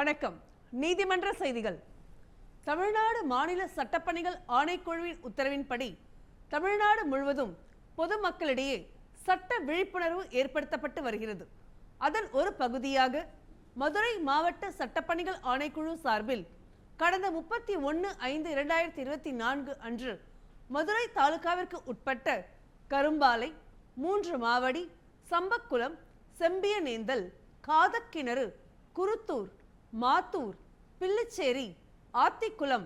வணக்கம். நீதிமன்ற செய்திகள். தமிழ்நாடு மாநில சட்டப்பணிகள் ஆணைக்குழுவின் உத்தரவின்படி தமிழ்நாடு முழுவதும் பொதுமக்களிடையே சட்ட விழிப்புணர்வு ஏற்படுத்தப்பட்டு வருகிறது. அதன் ஒரு பகுதியாக மதுரை மாவட்ட சட்டப்பணிகள் ஆணைக்குழு சார்பில் கடந்த 31/5/2024 அன்று மதுரை தாலுகாவிற்கு உட்பட்ட கரும்பாலை, 3 மாவடி, சம்பக்குளம், செம்பியனேந்தல், காதக்கிணறு, குருத்தூர், மாத்தூர், பில்லிச்சேரி, ஆத்திக்குளம்,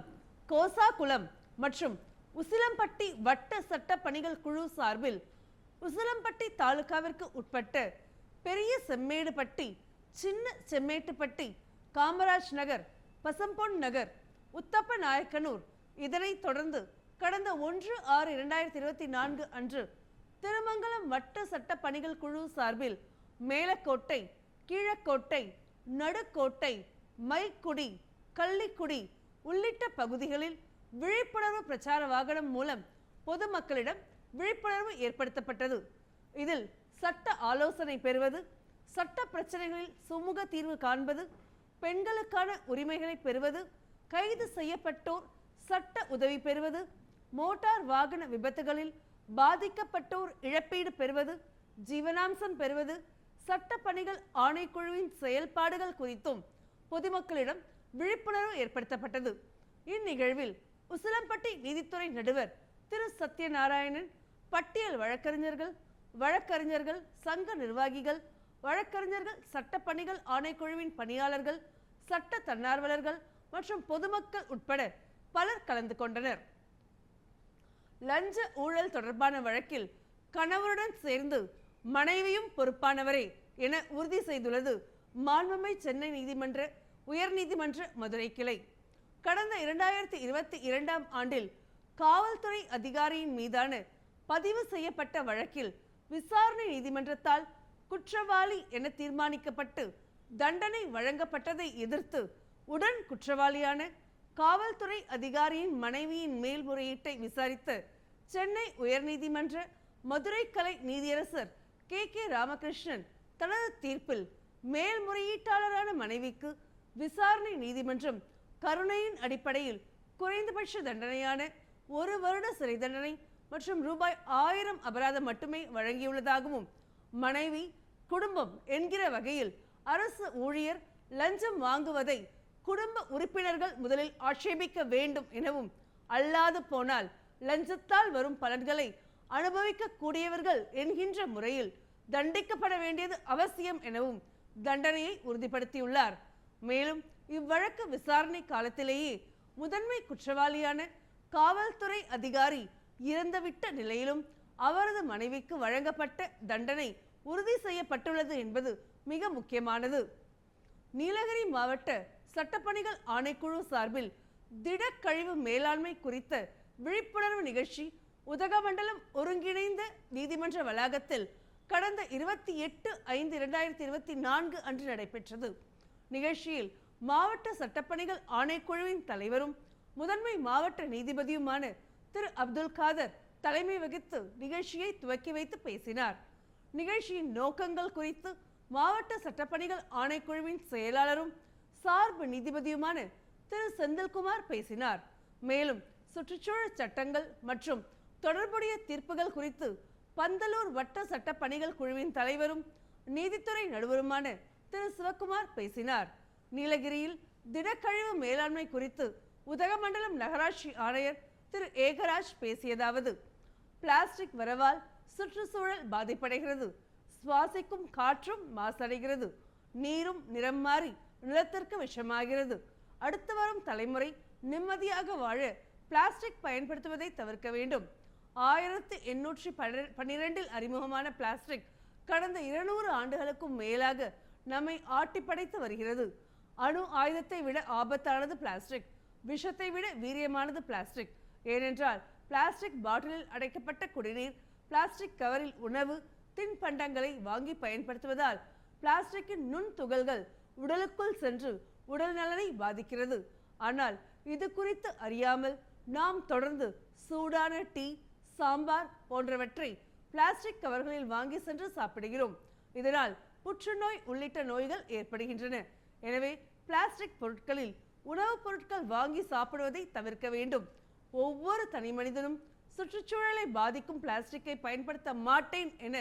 கோசாகுளம் மற்றும் உசிலம்பட்டி வட்ட சட்ட பணிகள் குழு சார்பில் உசிலம்பட்டி தாலுகாவிற்கு உட்பட்ட பெரிய செம்மேடுபட்டி, சின்ன செம்மேட்டுப்பட்டி, காமராஜ் நகர், பசம்பொன் நகர், உத்தப்ப நாயக்கனூர், இதனைத் தொடர்ந்து கடந்த 1/6/2024 அன்று திருமங்கலம் வட்ட சட்ட பணிகள் குழு சார்பில் மேலக்கோட்டை, கீழக்கோட்டை, நடுக்கோட்டை, மைக்குடி, கள்ளிக்குடி உள்ளிட்ட பகுதிகளில் விழிப்புணர்வு பிரச்சார வாகனம் மூலம் பொதுமக்களிடம் விழிப்புணர்வு ஏற்படுத்தப்பட்டது. இதில் சட்ட ஆலோசனை பெறுவது, சட்ட பிரச்சனைகளில் சுமூக தீர்வு காண்பது, பெண்களுக்கான உரிமைகளை பெறுவது, கைது செய்யப்பட்டோர் சட்ட உதவி பெறுவது, மோட்டார் வாகன விபத்துகளில் பாதிக்கப்பட்டோர் இழப்பீடு பெறுவது, ஜீவனாம்சம் பெறுவது, சட்ட பணிகள் ஆணைக்குழுவின் செயல்பாடுகள் குறித்தும் பொதுமக்களிடம் விழிப்புணர்வு ஏற்படுத்தப்பட்டது. இந்நிகழ்வில் உசிலம்பட்டி நீதித்துறை நடுவர் திரு சத்யநாராயணன், பட்டியல் வழக்கறிஞர்கள் சங்க நிர்வாகிகள், வழக்கறிஞர்கள் சட்ட பணிகள் ஆணைக்குழுவின் பணியாளர்கள், சட்ட தன்னார்வலர்கள் மற்றும் பொதுமக்கள் உட்பட பலர் கலந்து கொண்டனர். லஞ்ச ஊழல் தொடர்பான வழக்கில் கணவருடன் சேர்ந்து மனைவியும் பொறுப்பானவரே என உறுதி செய்துள்ளது மாண்புமிகு சென்னை நீதிமன்ற உயர்நீதிமன்ற மதுரை கிளை. கடந்த 2022 ஆண்டில் காவல்துறை அதிகாரியின் மீதான பதிவு செய்யப்பட்ட வழக்கில் விசாரணை நீதிமன்றத்தால் குற்றவாளி என தீர்மானிக்கப்பட்டு தண்டனை வழங்கப்பட்டதை எதிர்த்து உடன் குற்றவாளியான காவல்துறை அதிகாரியின் மனைவியின் மேல்முறையீட்டை விசாரித்த சென்னை உயர்நீதிமன்ற மதுரை கிளை நீதியரசர் கே ராமகிருஷ்ணன் தனது தீர்ப்பில் மேல்முறையீட்டாளரான மனைவிக்கு விசாரணை நீதிமன்றம் கருணையின் அடிப்படையில் குறைந்தபட்ச தண்டனையான 1 வருட சிறை தண்டனை மற்றும் ₹1000 அபராதம் மட்டுமே வழங்கியுள்ளதாகவும், மனைவி குடும்பம் என்கிற வகையில் அரசு ஊழியர் லஞ்சம் வாங்குவதை குடும்ப உறுப்பினர்கள் முதலில் ஆட்சேபிக்க வேண்டும் எனவும், அல்லாது போனால் லஞ்சத்தால் வரும் பலன்களை அனுபவிக்க கூடியவர்கள் என்கின்ற முறையில் தண்டிக்கப்பட வேண்டியது அவசியம் எனவும் தண்டனையை உறுதிப்படுத்தியுள்ளார். மேலும் இவ்வழக்கு விசாரணை காலத்திலேயே முதன்மை குற்றவாளியான காவல்துறை அதிகாரி இறந்துவிட்ட நிலையிலும் அவரது மனைவிக்கு வழங்கப்பட்ட தண்டனை உறுதி செய்யப்பட்டுள்ளது என்பது மிக முக்கியமானது. நீலகிரி மாவட்ட சட்டப்பணிகள் ஆணைக்குழு சார்பில் திடக்கழிவு மேலாண்மை குறித்த விழிப்புணர்வு நிகழ்ச்சி உதகமண்டலம் ஒருங்கிணைந்த நீதிமன்ற வளாகத்தில் கடந்த 28/5/2024 அன்று நடைபெற்றது. நிகழ்ச்சியில் மாவட்ட சட்டப்பணிகள் ஆணைக்குழுவின் தலைவரும் முதன்மை மாவட்ட நீதிபதியுமான திரு அப்துல் காதர் தலைமை வகித்து நிகழ்ச்சியை துவக்கி வைத்து பேசினார். நிகழ்ச்சியின் நோக்கங்கள் குறித்து மாவட்ட சட்டப்பணிகள் ஆணைக்குழுவின் செயலாளரும் சார்பு நீதிபதியுமான திரு செந்தில்குமார் பேசினார். மேலும் சுற்றுச்சூழல் சட்டங்கள் மற்றும் தொடர்புடைய தீர்ப்புகள் குறித்து பந்தலூர் வட்ட சட்ட பணிகள் குழுவின் தலைவரும் நீதித்துறை நடுவருமான திரு சிவக்குமார் பேசினார். நீலகிரியில் திடக்கழிவு மேலாண்மை குறித்து உதகமண்டலம் நகராட்சி ஆணையர் திரு ஏகராஜ் பேசியதாவது: பிளாஸ்டிக் வரவால் சுற்றுச்சூழல் பாதிப்படைகிறது, சுவாசிக்கும் காற்றும் மாசடைகிறது, நீரும் நிறம் மாறி நிலத்திற்கு விஷமாகிறது. அடுத்து வரும் தலைமுறை நிம்மதியாக வாழ பிளாஸ்டிக் பயன்படுத்துவதை தவிர்க்க வேண்டும். 1812 அறிமுகமான பிளாஸ்டிக் கடந்த 200 ஆண்டுகளுக்கும் மேலாக நம்மை ஆட்டி படைத்து வருகிறது. அணு ஆயுதத்தை விட ஆபத்தானது பிளாஸ்டிக், விஷத்தை விட வீரியமானது பிளாஸ்டிக். ஏனென்றால் பிளாஸ்டிக் பாட்டிலில் அடைக்கப்பட்ட குடிநீர், பிளாஸ்டிக் கவரில் உணவு, தின்பண்டங்களை வாங்கி பயன்படுத்துவதால் பிளாஸ்டிக்கின் நுண் துகள்கள் உடலுக்குள் சென்று உடல் நலனை பாதிக்கிறது. ஆனால் இது குறித்து அறியாமல் நாம் தொடர்ந்து சூடான டீ, சாம்பார் போன்றவற்றை பிளாஸ்டிக் கவர்களில் வாங்கி சென்று சாப்பிடுகிறோம். இதனால் புற்றுநோய் உள்ளிட்ட நோய்கள் ஏற்படுகின்றன. எனவே பிளாஸ்டிக் பொருட்களில் உணவுப் பொருட்கள் வாங்கி சாப்பிடுவதை தவிர்க்க வேண்டும். ஒவ்வொரு தனி மனிதனும் சுற்றுச்சூழலை பாதிக்கும் பிளாஸ்டிக்கை பயன்படுத்த மாட்டேன் என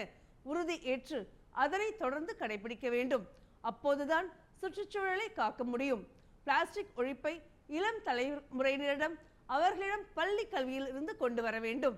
உறுதி ஏற்று அதனை தொடர்ந்து கடைபிடிக்க வேண்டும். அப்போதுதான் சுற்றுச்சூழலை காக்க முடியும். பிளாஸ்டிக் ஒழிப்பை இளம் தலைமுறையினரிடம் அவர்களிடம் பள்ளி கல்வியில் இருந்து கொண்டு வர வேண்டும்.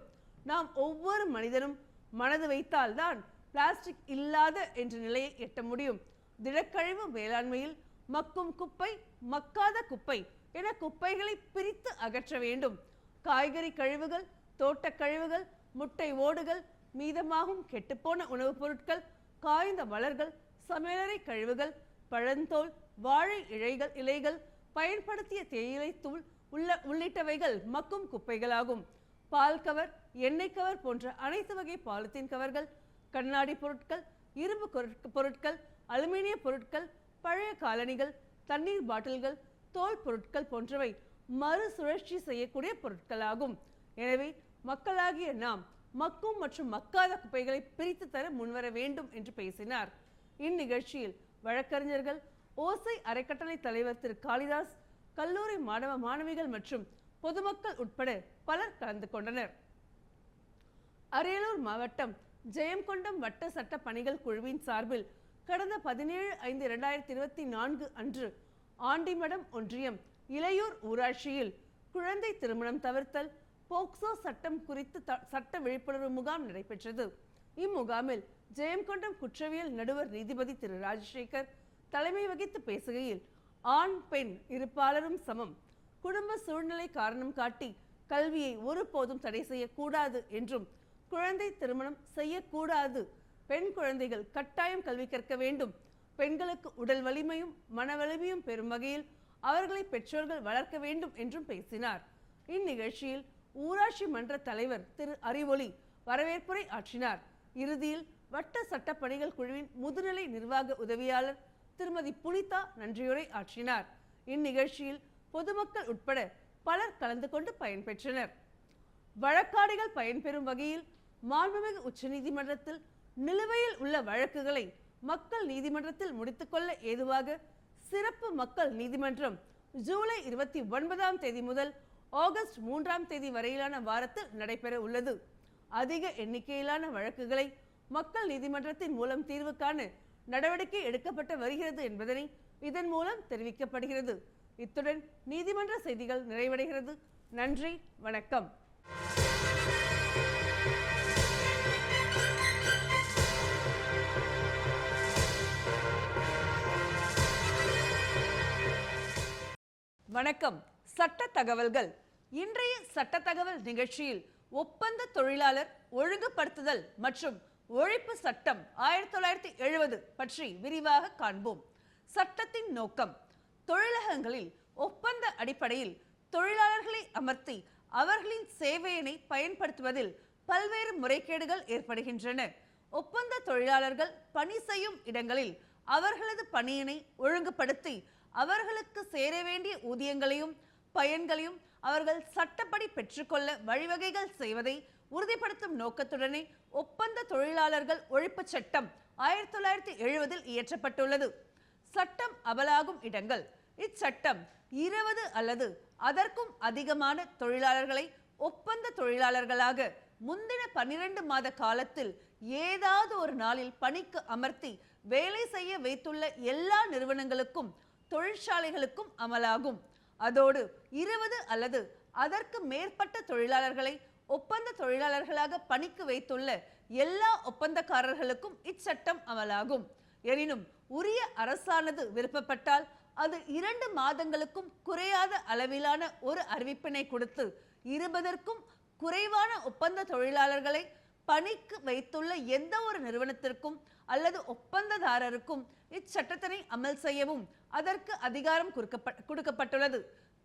நாம் ஒவ்வொரு மனிதனும் மனது வைத்தால்தான் பிளாஸ்டிக் இல்லாத என்ற நிலையை எட்ட முடியும். திடக்கழிவு மேலாண்மையில் மக்கும் குப்பை, மக்காத குப்பை என குப்பைகளை பிரித்து அகற்ற வேண்டும். காய்கறி கழிவுகள், தோட்ட கழிவுகள், முட்டை ஓடுகள், மீதமாகும் கெட்டுப்போன உணவுப் பொருட்கள், காய்ந்த மலர்கள், சமையலறை கழிவுகள், பழந்தோல், வாழை இலைகள், பயன்படுத்திய தேயிலை தூள் உள்ளிட்டவைகள் மக்கும் குப்பைகளாகும். பால் கவர், எண்ணெய் கவர் போன்ற அனைத்து வகை பாலித்தீன் கவர்கள், கண்ணாடி பொருட்கள், இரும்பு பொருட்கள், அலுமினிய பொருட்கள், பழைய காலணிகள், தண்ணீர் பாட்டில்கள், தோல் பொருட்கள் போன்றவை மறுசுழற்சி செய்யக்கூடிய பொருட்களாகும். எனவே மக்களாகிய நாம் மக்கும் மற்றும் மக்காத குப்பைகளை பிரித்து தர முன்வர வேண்டும் என்று பேசினார். இந்நிகழ்ச்சியில் வழக்கறிஞர்கள், ஓசை அறக்கட்டளை தலைவர் திரு காளிதாஸ், கல்லூரி மாணவ மாணவிகள் மற்றும் பொதுமக்கள் உட்பட பலர் கலந்து கொண்டனர். அரியலூர் மாவட்டம் ஜெயங்கொண்டம் வட்ட சட்ட பணிகள் குழுவின் சார்பில் கடந்த 17/5/2024 அன்று ஆண்டிமடம் ஒன்றியம் இளையூர் ஊராட்சியில் குழந்தை திருமணம் தவிர்த்தல் போக்சோ சட்டம் குறித்து சட்ட விழிப்புணர்வு முகாம் நடைபெற்றது. இம்முகாமில் ஜெயங்கொண்டம் குற்றவியல் நடுவர் நீதிபதி திரு ராஜசேகர் தலைமை வகித்து பேசுகையில், ஆண் பெண் இருப்பாளரும் சமம், குடும்ப சூழ்நிலை காரணம் காட்டி கல்வியை ஒருபோதும் தடை செய்யக்கூடாது என்றும், குழந்தை திருமணம் செய்யக்கூடாது, பெண் குழந்தைகள் கட்டாயம் கல்வி கற்க வேண்டும், பெண்களுக்கு உடல் வலிமையும் மன வலிமையும் பெறும் வகையில் அவர்களை பெற்றோர்கள் வளர்க்க வேண்டும் என்றும் பேசினார். இந்நிகழ்ச்சியில் ஊராட்சி மன்ற தலைவர் திரு அறிவொளி வரவேற்புரை ஆற்றினார். இறுதியில் வட்ட சட்ட பணிகள் குழுவின் முதுநிலை நிர்வாக உதவியாளர் திருமதி புனிதா நன்றியுரை ஆற்றினார். இந்நிகழ்ச்சியில் பொதுமக்கள் உட்பட பலர் கலந்து கொண்டு பயன்பெற்றனர். வழக்காடிகள் பயன்பெறும் வகையில் மாண்புமிகு உச்சநீதிமன்றத்தில் நிலுவையில் உள்ள வழக்குகளை மக்கள் நீதிமன்றத்தில் முடித்துக்கொள்ள ஏதுவாக சிறப்பு மக்கள் நீதிமன்றம் ஜூலை 29ஆம் தேதி முதல் ஆகஸ்ட் 3ஆம் தேதி வரையிலான வாரத்தில் நடைபெற உள்ளது. அதிக எண்ணிக்கையிலான வழக்குகளை மக்கள் நீதிமன்றத்தின் மூலம் தீர்வு காண நடவடிக்கை எடுக்கப்பட்டு வருகிறது என்பதனை இதன் மூலம் தெரிவிக்கப்படுகிறது. இத்துடன் நீதிமன்ற செய்திகள் நிறைவடைகிறது. நன்றி, வணக்கம். வணக்கம். சட்ட தகவல்கள். இன்றைய சட்ட தகவல் நிகழ்ச்சியில் ஒப்பந்த தொழிலாளர் ஒழுங்குபடுத்துதல் மற்றும் ஒழிப்பு சட்டம் 1970 பற்றி விரிவாக காண்போம். சட்டத்தின் நோக்கம்: தொழிலகங்களில் ஒப்பந்த அடிப்படையில் தொழிலாளர்களை அமர்த்தி அவர்களின் சேவையினை பயன்படுத்துவதில் பல்வேறு முறைகேடுகள் ஏற்படுகின்றன. ஒப்பந்த தொழிலாளர்கள் பணி செய்யும் இடங்களில் அவர்களது பணியினை ஒழுங்குபடுத்தி அவர்களுக்கு சேர வேண்டிய ஊதியங்களையும் பயன்களையும் அவர்கள் சட்டப்படி பெற்றுக்கொள்ள வழிவகைகள் செய்வதை உறுதிப்படுத்தும் நோக்கத்துடனே ஒப்பந்த தொழிலாளர்கள் ஒழிப்பு சட்டம் 1970 இயற்றப்பட்டுள்ளது. சட்டம் அமலாகும் இடங்கள்: இச்சட்டம் 20 அல்லது அதற்கும் அதிகமான தொழிலாளர்களை ஒப்பந்த தொழிலாளர்களாக முந்தின 12 மாத காலத்தில் ஏதாவது ஒரு நாளில் பணிக்கு அமர்த்தி வேலை செய்ய வைத்துள்ள எல்லா நிறுவனங்களுக்கும் தொழிற்சாலைகளுக்கும் அமலாகும். அதோடு 20 அல்லது அதற்கு மேற்பட்ட தொழிலாளர்களை ஒப்பந்த தொழிலாளர்களாக பணிக்கு வைத்துள்ள எல்லா ஒப்பந்தக்காரர்களுக்கும் இச்சட்டம் அமலாகும். எனினும் உரிய அரசானது விருப்பப்பட்டால் அது 2 மாதங்களுக்கும் குறையாத அளவிலான ஒரு அறிவிப்பினை கொடுத்து 20ற்கும் குறைவான ஒப்பந்த தொழிலாளர்களை பணிக்கு வைத்துள்ள எந்த ஒரு நிறுவனத்திற்கும் அல்லது ஒப்பந்ததாரருக்கும் இச்சட்டத்தினை அமல் செய்யவும் அதற்கு அதிகாரம் கொடுக்கப்பட்டுள்ளது.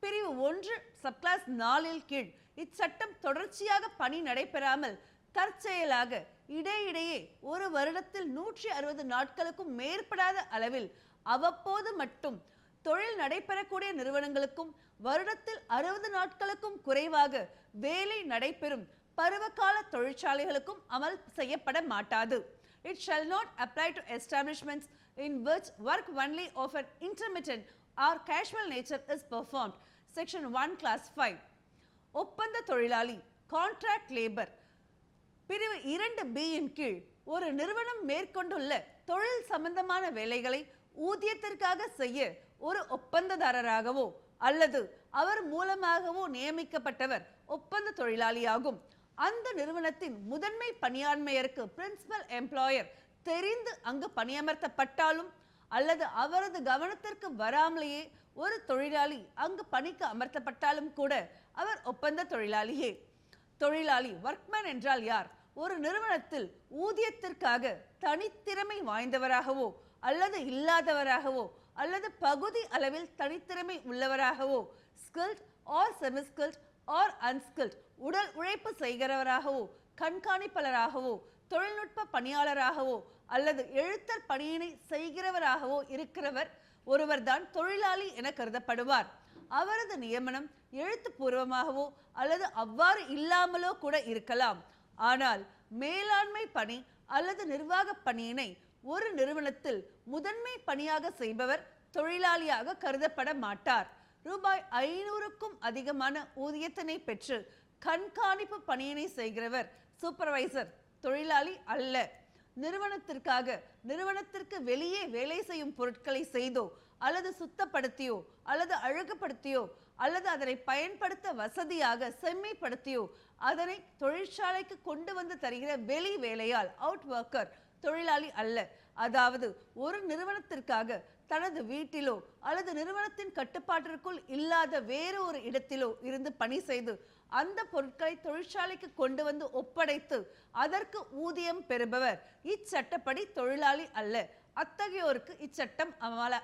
பிரிவு 1 சப்கிளாஸ் 4 கீழ் இச்சட்டம் தொடர்ச்சியாக பணி நடைபெறாமல் தற்செயலாக இடையிடையே ஒரு வருடத்தில் 160 நாட்களுக்கும் மேற்படாத அளவில் அவ்வப்போது மட்டும் தொழில் நடைபெறக்கூடிய நிறுவனங்களுக்கும் வருடத்தில் 60 நாட்களுக்கும் குறைவாக வேலை நடைபெறும் பருவகால தொழிற்சாலைகளுக்கும் அமல் செய்யப்பட மாட்டாது. It shall not apply to establishments in which work only of an intermittent or casual nature is performed. Section 1 Class 5. ஒப்பந்த தொழிலாளி கான்ட்ராக்ட் லேபர் பிரிவு 2B இன் கீழ் ஒரு நிறுவனம் மேற்கொண்டுள்ள தொழில் சம்பந்தமான வேலைகளை ஊதியத்திற்காக செய்ய ஒரு ஒப்பந்ததாரராகவோ அல்லது அவர் மூலமாகவோ நியமிக்கப்பட்டவர் ஒப்பந்த தொழிலாளியாகும். அந்த நிறுவனத்தின் முதன்மை பணியாண்மையருக்கு பிரின்சிபல் எம்ப்ளாயர் தெரிந்து அங்கு பணியமர்த்தப்பட்டாலும் அல்லது அவரது கவனத்திற்கு வராமலேயே ஒரு தொழிலாளி அங்கு பணிக்கு அமர்த்தப்பட்டாலும் கூட அவர் ஒப்பந்த தொழிலாளியே. தொழிலாளி ஒர்க்மேன் என்றால் யார்? ஒரு நிறுவனத்தில் ஊதியத்திற்காக தனித்திறமை வாய்ந்தவராகவோ அல்லது இல்லாதவராகவோ அல்லது பகுதி அளவில் தனித்திறமை உள்ளவராகவோ, skilled or semi skilled or unskilled, உடல் உழைப்பு செய்கிறவராகவோ கண்காணிப்பாளராகவோ தொழில்நுட்ப பணியாளராகவோ அல்லது எழுத்தர் பணியினை செய்கிறவராகவோ இருக்கிறவர் ஒருவர்தான் தொழிலாளி என கருதப்படுவார். அவரது நியமனம் எழுத்துப்பூர்வமாகவோ அல்லது அவ்வாறு இல்லாமலோ கூட இருக்கலாம். ஆனால் மேலாண்மை பணி அல்லது நிர்வாக பணியினை ஒரு நிறுவனத்தில் முதன்மை பணியாக செய்பவர் தொழிலாளியாக கருதப்பட மாட்டார். ரூபாய் 500க்கும் அதிகமான ஊதியத்தினை பெற்று கண்காணிப்பு பணியினை செய்கிறவர் சூப்பர்வைசர் தொழிலாளி அல்ல. நிறுவனத்திற்கு வெளியே வேலை செய்யும் பொருட்களை செய்தோ அல்லது சுத்தப்படுத்தியோ அல்லது அழகுபடுத்தியோ அல்லது அதனை பயன்படுத்த வசதியாக செம்மைப்படுத்தியோ அதனை தொழிற்சாலைக்கு கொண்டு வந்து தருகிற வெளி வேலையால் அவுட் ஒர்க்கர் தொழிலாளி அல்ல. அதாவது ஒரு நிறுவனத்திற்காக தனது வீட்டிலோ அல்லது நிறுவனத்தின் கட்டுப்பாட்டிற்குள் இல்லாத வேறு ஒரு இடத்திலோ இருந்து பணி செய்து அந்த பொருட்களை தொழிற்சாலைக்கு கொண்டு வந்து ஒப்படைத்து அதற்கு ஊதியம் பெறுபவர் இச்சட்டப்படி தொழிலாளி அல்ல. அத்தகையோருக்கு இச்சட்டம்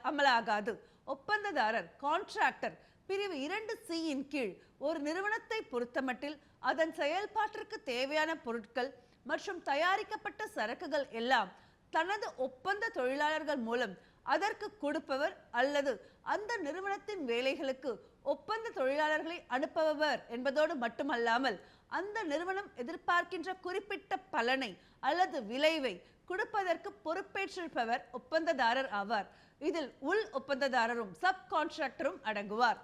அமலாகாது. ஒப்பந்ததாரர் கான்ட்ராக்டர் பிரிவு 2C இன் கீழ் ஒரு நிறுவனத்தை பொறுத்தமட்டில் அதன் செயல்பாட்டிற்கு தேவையான பொருட்கள் மற்றும் தயாரிக்கப்பட்ட சரக்குகள் எல்லாம் தனது ஒப்பந்த தொழிலாளர்கள் மூலம் அதற்கு கொடுப்பவர் அல்லது அந்த நிறுவனத்தின் வேலைகளுக்கு ஒப்பந்த தொழிலாளர்களை அனுப்புபவர் என்பதோடு மட்டுமல்லாமல் அந்த நிறுவனம் எதிர்பார்க்கின்ற குறிப்பிட்ட பலனை அல்லது விளைவை கொடுப்பதற்கு பொறுப்பேற்றிருப்பவர் ஒப்பந்ததாரர் ஆவார். இதில் உள் ஒப்பந்ததாரரும் சப் கான்ட்ராக்டரும் அடங்குவார்.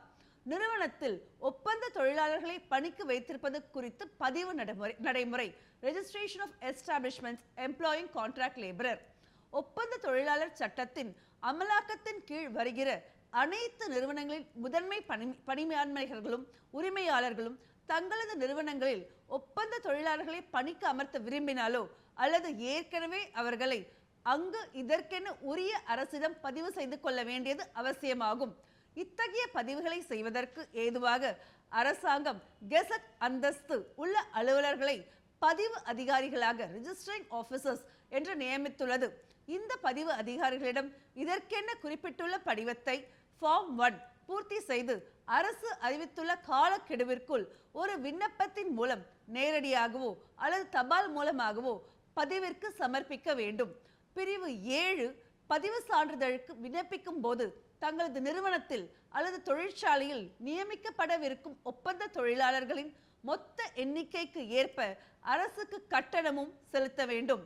நிறுவனத்தில் ஒப்பந்த தொழிலாளர்களை பணிக்கு வைத்திருப்பது குறித்து பதிவு நடைமுறை registration of establishments employing contract labourer. ஒப்பந்த தொழிலாளர் சட்டத்தின் அமலாக்கத்தின் கீழ் வருகிற அனைத்து நிறுவனங்களின் முதன்மை பணியாண்மைகளும் உரிமையாளர்களும் தங்களது நிறுவனங்களில் ஒப்பந்த தொழிலாளர்களை பணிக்கு அமர்த்த விரும்பினாலோ அல்லது ஏற்கனவே அவர்களை அங்கு இதற்கென உரிய அரசிடம் பதிவு செய்து கொள்ள வேண்டியது அவசியமாகும். இத்தகைய பதிவுகளை செய்வதற்கு ஏதுவாக அரசாங்கம் கெசட் அந்தஸ்து உள்ள அலுவலர்களை பதிவு அதிகாரிகளாக ரிஜிஸ்டரிங் ஆபீசர்ஸ் என்று நியமித்துள்ளது. இந்த பதிவு அதிகாரிகளிடம் இதற்கென குறிப்பிட்டுள்ள படிவத்தை ஃபார்ம் 1 பூர்த்தி செய்து அரசு அறிவித்துள்ள காலக்கெடுவிற்குள் ஒரு விண்ணப்பத்தின் மூலம் நேரடியாகவோ அல்லது தபால் மூலமாகவோ பதிவிற்கு சமர்ப்பிக்க வேண்டும். பிரிவு 7 பதிவு சான்றிதழுக்கு விண்ணப்பிக்கும் போது தங்களது நிறுவனத்தில் அல்லது தொழிற்சாலையில் நியமிக்கப்படவிருக்கும் ஒப்பந்த தொழிலாளர்களின் மொத்த எண்ணிக்கைக்கு ஏற்ப அரசுக்கு கட்டணமும் செலுத்த வேண்டும்.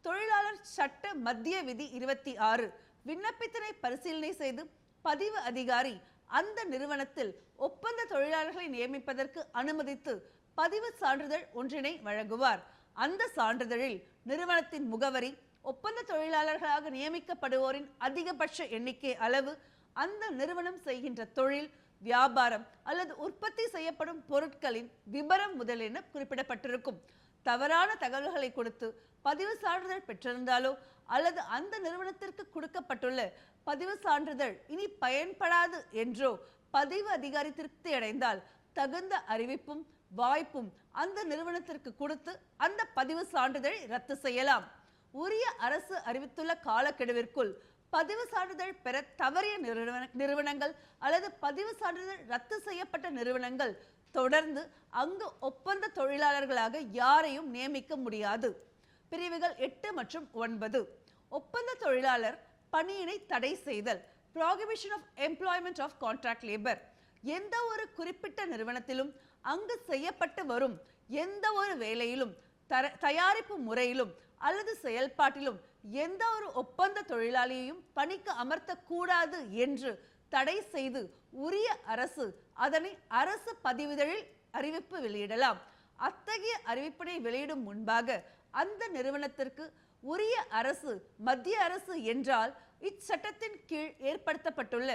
தொழிலாளர் சட்ட மத்திய விதி 26 விண்ணப்பத்தினை பரிசீலனை செய்து பதிவு அதிகாரி அந்த நிறுவனத்தில் ஒப்பந்த தொழிலாளர்களை நியமிப்பதற்கு அனுமதித்து பதிவு சான்றிதழ் ஒன்றினை வழங்குவார். அந்த சான்றிதழில் நிறுவனத்தின் முகவரி, ஒப்பந்த தொழிலாளர்களாக நியமிக்கப்படுவோரின் அதிகபட்ச எண்ணிக்கை, அளவு, அந்த நிறுவனம் செய்கின்ற தொழில், வியாபாரம் அல்லது உற்பத்தி செய்யப்படும் பொருட்களின் விபரம் முதலென குறிப்பிடப்பட்டிருக்கும். தவறான தகவல்களை கொடுத்து பதிவு சான்றிதழ் பெற்றிருந்தாலோ அல்லது அந்த நிறுவனத்திற்கு கொடுக்கப்பட்டுள்ள பதிவு சான்றிதழ் இனி பயன்படாது என்றோ பதிவு அதிகாரி திருப்தி அடைந்தால் தகுந்த அறிவிப்பும் வாய்ப்பும் அந்த நிறுவனத்திற்கு கொடுத்து அந்த பதிவு சான்றிதழை ரத்து செய்யலாம். உரிய அரசு அறிவித்துள்ள காலக்கெடுவிற்குள் பதிவு சான்றிதழ் பெற தவறிய நிறுவனங்கள் அல்லது பதிவு சான்றிதழ் ரத்து செய்யப்பட்ட நிறுவனங்கள் தொடர்ந்து அங்கு ஒப்பந்த தொழிலாளர்களாக யாரையும் நியமிக்க முடியாது. பிரிவுகள் 8 மற்றும் 9. ஒப்பந்த தொழிலாளர் பணியினை தடை செய்தல். Prohibition of employment of contract labor. எந்த ஒரு குறிப்பிட்ட நிறுவனத்திலும் அங்கு செய்யப்பட்டு வரும் எந்த ஒரு வேலையிலும் தயாரிப்பு முறையிலும் அல்லது செயல்பாட்டிலும் எந்த ஒரு ஒப்பந்த தொழிலாளியையும் பணிக்கு அமர்த்தக்கூடாது என்று தடை செய்து உரிய அரசு அதனை அரசு பதிவிதழில் அறிவிப்பு வெளியிடலாம். அத்தகைய அறிவிப்பினை வெளியிடும் முன்பாக அந்த நிறுவனத்திற்கு உரிய அரசு மத்திய அரசு என்றால் இச்சட்டத்தின் கீழ் ஏற்படுத்தப்பட்டுள்ள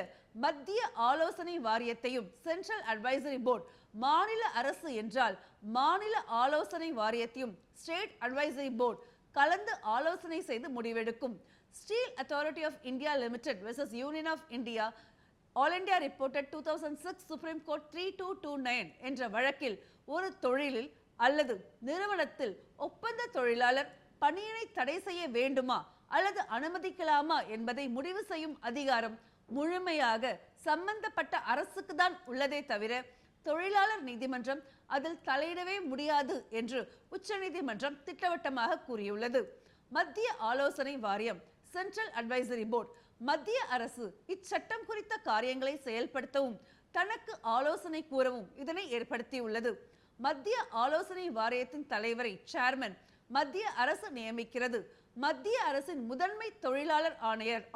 மத்திய ஆலோசனை வாரியத்தையும் சென்ட்ரல் அட்வைசரி போர்டு, மாநில அரசு என்றால் மாநில ஆலோசனை வாரியத்தையும் ஸ்டேட் அட்வைசரி போர்டு கலந்து ஆலோசனை செய்து முடிவெடுக்கும். Steel Authority of India Limited versus Union of India All India Reported 2006 Supreme Court 3229 என்ற வழக்கில் ஒரு தொழிலில் அல்லது நிறுவனத்தில் ஒப்பந்த தொழிலாளர் பணியினை தடை செய்ய வேண்டுமா அல்லது அனுமதிக்கலாமா என்பதை முடிவு செய்யும் அதிகாரம் முழுமையாக சம்பந்தப்பட்ட அரசுக்கு தான் உள்ளதே தவிர தொழிலாளர் நீதிமன்றம் அதில் தலையிடவே முடியாது என்று உச்சநீதிமன்றம் திட்டவட்டமாக கூறியுள்ளது. மத்திய ஆலோசனை வாரியம் சென்ட்ரல் அட்வைசரி போர்டு மத்திய அரசு இச்சட்டம் குறித்த காரியங்களை செயல்படுத்தவும் தனக்கு ஆலோசனை கூறவும் இதனை ஏற்படுத்தியுள்ளது. மத்திய ஆலோசனை வாரியத்தின் தலைவரை சேர்மன் மத்திய அரசு நியமிக்கிறது. மத்திய அரசின் முதன்மை தொழிலாளர்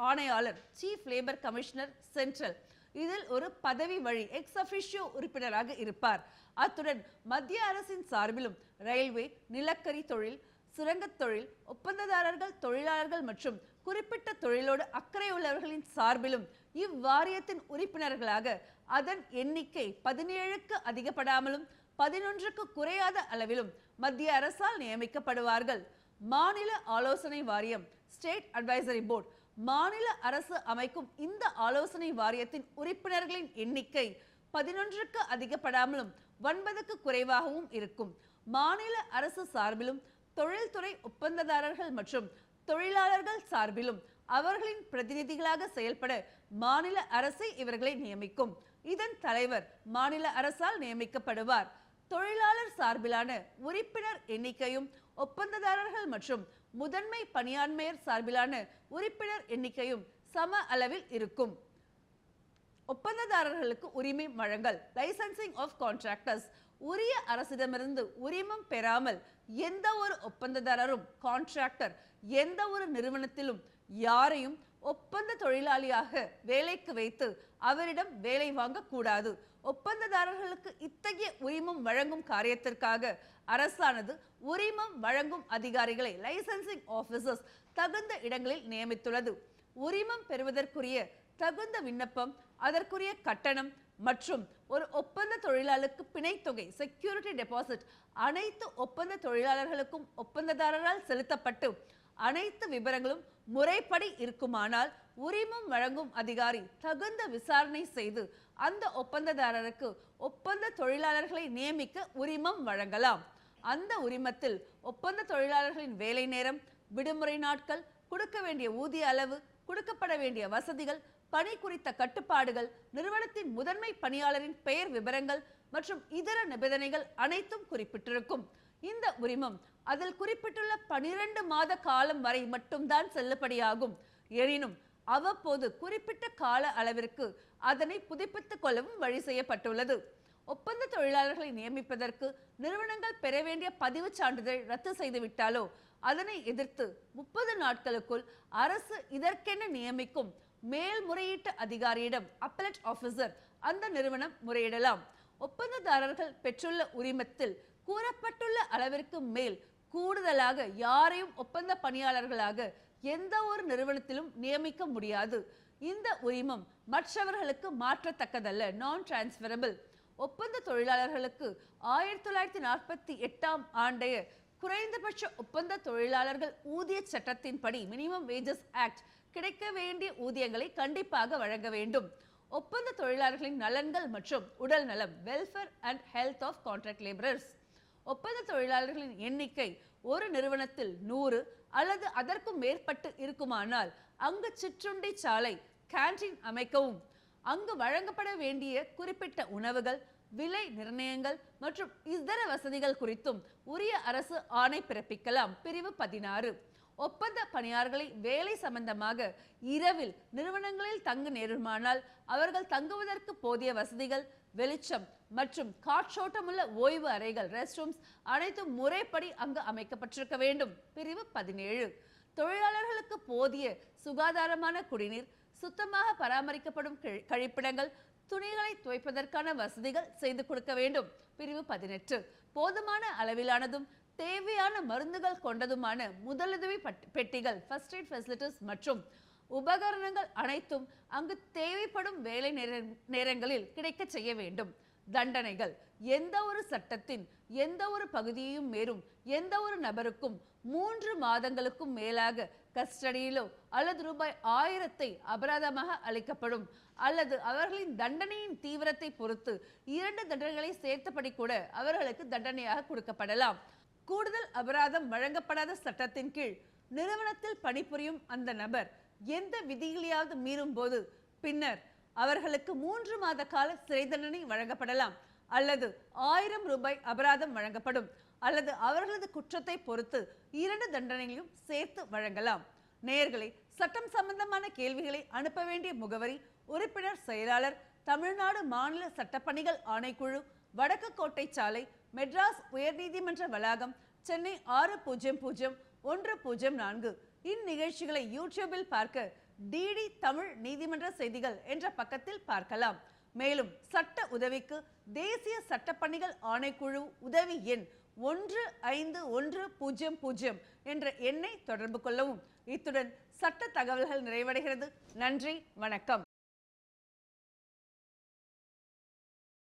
ஆணையாளர் சீஃப் லேபர் கமிஷனர் சென்ட்ரல் இதில் ஒரு பதவி வழி எக்ஸ் அஃபிஷியோ உறுப்பினராக இருப்பார். அத்துடன் மத்திய அரசின் சார்பிலும் ரயில்வே, நிலக்கரி தொழில், சுரங்கத் தொழில், ஒப்பந்ததாரர்கள், தொழிலாளர்கள் மற்றும் குறிப்பிட்ட தொழிலோடு அக்கறையுள்ளவர்களின் சார்பிலும் இவ்வாரியத்தின் உறுப்பினர்களாக அதன் எண்ணிக்கை 17க்கு அதிகப்படாமலும் 11க்கு குறையாத அளவிலும் மத்திய அரசால் நியமிக்கப்படுவார்கள். மாநில ஆலோசனை வாரியம் ஸ்டேட் அட்வைசரி போர்டு மாநில அரசு அமைக்கும் இந்த ஆலோசனை வாரியத்தின் உறுப்பினர்களின் எண்ணிக்கை 11க்கு அதிகப்படாமலும் 9க்கு குறைவாகவும் இருக்கும். மாநில அரசு சார்பிலும் தொழில்துறை ஒப்பந்ததாரர்கள் மற்றும் தொழிலாளர்கள் சார்பிலும் அவர்களின் பிரதிநிதிகளாக செயல்பட மாநில அரசே இவர்களை நியமிக்கும். இதன் தலைவர் மாநில அரசால் நியமிக்கப்படுவார். தொழிலாளர் சார்பிலான உறுப்பினர் எண்ணிக்கையும் ஒப்பந்ததாரர்கள் மற்றும் முதன்மை பணியாண்மையர் சார்பிலான உறுப்பினர் எண்ணிக்கையும் சம அளவில் இருக்கும். ஒப்பந்ததாரர்களுக்கு உரிமை வழங்கல் லைசன்சிங் ஆஃப் கான்ட்ராக்டர்ஸ் உரிய அரசிடமிருந்து உரிமம் பெறாமல் எந்த ஒரு ஒப்பந்ததாரரும் கான்ட்ராக்டர் எந்த ஒரு நிறுவனத்திலும் யாரையும் ஒப்பந்த தொழிலாளியாக வேலைக்கு வைத்து அவரிடம் வேலை வாங்க கூடாது. ஒப்பந்ததாரர்களுக்கு இத்தகைய உரிமம் வழங்கும் காரியத்திற்காக அரசானது உரிமம் வழங்கும் அதிகாரிகளை லைசன்சிங் ஆபீசர்ஸ் தகுந்த இடங்களில் நியமித்துள்ளது. உரிமம் பெறுவதற்குரிய தகுந்த விண்ணப்பம், அதற்குரிய கட்டணம் மற்றும் ஒரு ஒப்பந்த தொழிலாளருக்கு பிணைத்தொகை செக்யூரிட்டி டெபாசிட் அனைத்து ஒப்பந்த தொழிலாளர்களுக்கும் ஒப்பந்ததாரரால் செலுத்தப்பட்டு அனைத்து விவரங்களும் முறைப்படி இருக்குமானால் உரிமம் வழங்கும் அதிகாரி தகுந்த விசாரணை செய்து அந்த ஒப்பந்ததாரருக்கு ஒப்பந்த தொழிலாளர்களை நியமிக்க உரிமம் வழங்கலாம். அந்த உரிமத்தில் ஒப்பந்த தொழிலாளர்களின் வேலை நேரம், விடுமுறை நாட்கள், கொடுக்க வேண்டிய ஊதிய அளவு, கொடுக்கப்பட வேண்டிய வசதிகள், பணி குறித்த கட்டுப்பாடுகள், நிறுவனத்தின் முதன்மை பணியாளரின் பெயர் விவரங்கள் மற்றும் இதர நிபந்தனைகள் அனைத்தும் குறிப்பிட்டிருக்கும். இந்த உரிமம் அதில் குறிப்பிட்டுள்ள 12 மாத காலம் வரை மட்டும்தான் செல்லுபடியாகும். எனினும் அவ்வப்போது குறிப்பிட்ட கால அளவிற்கு அதனை புதுப்பித்துக் கொள்ளவும் வழி செய்யப்பட்டுள்ளது. ஒப்பந்த தொழிலாளர்களை நியமிப்பதற்கு நிறுவனங்கள் பெற வேண்டிய பதிவு சான்றிதழ் ரத்து செய்துவிட்டாலோ அதனை எதிர்த்து 30 நாட்களுக்குள் அரசு இதற்கென நியமிக்கும் மேல்முறையீட்டு அதிகாரியிடம் அப்பலட் ஆபீசர் அந்த நிறுவனம் முறையிடலாம். ஒப்பந்ததாரர்கள் பெற்றுள்ள உரிமத்தில் கூறப்பட்டுள்ள அளவிற்கு மேல் கூடுதலாக யாரையும் ஒப்பந்த பணியாளர்களாக எந்த ஒரு நிறுவனத்திலும் நியமிக்க முடியாது. இந்த உரிமம் மற்றவர்களுக்கு மாற்றத்தக்கதல்ல, நான் டிரான்ஸ்ஃபரபிள். ஒப்பந்த தொழிலாளர்களுக்கு 1948ஆம் ஆண்டைய குறைந்தபட்ச ஒப்பந்த தொழிலாளர்கள் ஊதிய சட்டத்தின்படி மினிமம் வேஜஸ் ஆக்ட் கிடைக்க வேண்டிய ஊதியங்களை கண்டிப்பாக வழங்க வேண்டும். ஒப்பந்த தொழிலாளர்களின் நலன்கள் மற்றும் உடல் நலம் welfare and health of contract labourers. ஒப்பந்த தொழிலாளர்களின் எண்ணிக்கை ஒரு நிறுவனத்தில் 100 அல்லது அதற்கும் மேற்பட்டு இருக்குமானால் அங்கு சிற்றுண்டி சாலை கேண்டீன் அமைக்கவும், அங்கு வழங்கப்பட வேண்டிய குறிப்பிட்ட உணவுகள், விலை நிர்ணயங்கள் மற்றும் இதர வசதிகள் குறித்தும் உரிய அரசு ஆணை பிறப்பிக்கலாம். பிரிவு 16. ஒப்பந்த பணியாளர்களை வேலை சம்பந்தமாக இரவில் நிறுவனங்களில் தங்க நேருமானால் அவர்கள் தங்குவதற்கு போதிய வசதிகள், வெளிச்சம் மற்றும் காற்றோட்டமுள்ள ஓய்வு அறைகள் ரெஸ்ட் ரூம்ஸ் அனைத்தும் முறைப்படி அங்கு அமைக்கப்பட்டிருக்க வேண்டும். பிரிவு 17. தொழிலாளர்களுக்கு போதிய சுகாதாரமான குடிநீர், சுத்தமாக பராமரிக்கப்படும் கழிப்பிடங்கள், துணிகளை துவைப்பதற்கான வசதிகள் செய்து கொடுக்க வேண்டும். பிரிவு 18 போதுமான அளவிலானதும் தேவையான மருந்துகள் கொண்டதுமான முதலுதவி பெட்டிகள், ஃபர்ஸ்ட் எய்ட் ஃபெசிலிட்டிஸ் மற்றும் உபகரணங்கள் அனைத்தும் அங்கு தேவைப்படும் வேலை நேரங்களில் கிடைக்க செய்ய வேண்டும். தண்டனைகள் எந்த ஒரு சட்டத்தின் எந்த ஒரு பகுதியையும் மீறும் எந்த ஒரு நபருக்கும் 3 மாதங்களுக்கும் மேலாக கஸ்டடியிலோ அல்லது ரூபாய் 1000 அபராதமாக அளிக்கப்படும். அல்லது அவர்களின் தண்டனையின் தீவிரத்தை பொறுத்து 2 தண்டனைகளை சேர்த்தபடி கூட அவர்களுக்கு தண்டனையாக கொடுக்கப்படலாம். கூடுதல் அபராதம் வழங்கப்படாத சட்டத்தின் கீழ் நிறுவனத்தில் பணிபுரியும் அந்த நபர் எந்த விதிகளையாவது மீறும் போது பின்னர் அவர்களுக்கு 3 மாத கால சிறை தண்டனை வழங்கப்படலாம். அல்லது 1000 ரூபாய் அபராதம் வழங்கப்படும். அல்லது அவர்களது குற்றத்தை பொறுத்து 2 தண்டனைகளையும் சேர்த்து வழங்கலாம். நேயர்களே, சட்டம் சம்பந்தமான கேள்விகளை அனுப்ப வேண்டிய முகவரி: உறுப்பினர் செயலாளர், தமிழ்நாடு மாநில சட்டப்பணிகள் ஆணைக்குழு, வடக்கு கோட்டை சாலை, மெட்ராஸ் உயர்நீதிமன்ற வளாகம், சென்னை 600104. இந்நிகழ்ச்சிகளை யூடியூபில் பார்க்க டிடி தமிழ் நீதிமன்ற செய்திகள் என்ற பக்கத்தில் பார்க்கலாம். மேலும் சட்ட உதவிக்கு தேசிய சட்டப்பணிகள் ஆணைக்குழு உதவி எண் 1510 என்ற எண்ணை தொடர்பு கொள்ளவும். இத்துடன் சட்ட தகவல்கள் நிறைவடைகிறது. நன்றி, வணக்கம்.